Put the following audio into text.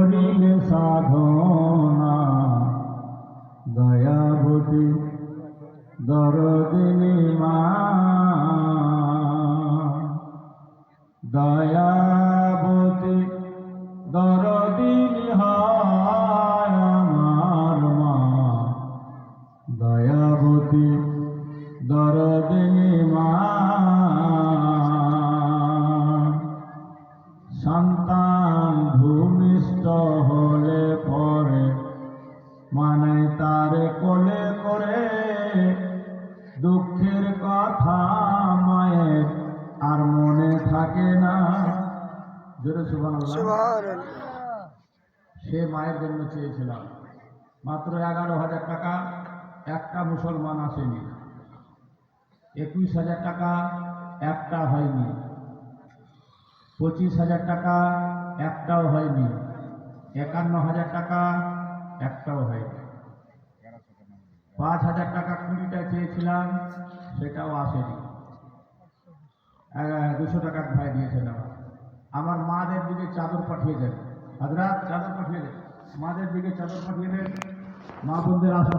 করিলে সাধনা দয়াবতী দরদিনী মা, দয়াবতী দরদিনী হয় আমার মা, দয়াবতী দরদিনী মা। সন্তান ভূমিষ্ঠ হলে পরে মানে তারে কোলে করে, দুঃখের কথা মায়ের আর মনে থাকে না। জোরে সুবহানাল্লাহ। সে মায়ের জন্য চেয়েছিলাম মাত্র 11,000 টাকা, একটা মুসলমান আসেনি। 21,000 টাকা, একটা হয়নি। 25,000 টাকা, একটাও হয়নি। 51,000 টাকা, একটাও হয়নি। 5,000 টাকা 20টা চেয়েছিলাম, সেটাও আসেনি। 200 টাকা ভাই দিয়েছিলাম। আমার মাদের দিকে চাদর পাঠিয়ে দেন, হাজরাত চাদর পাঠিয়ে দেন, মাদের দিকে চাদর পাঠিয়ে দেন। মা বোনদের আশা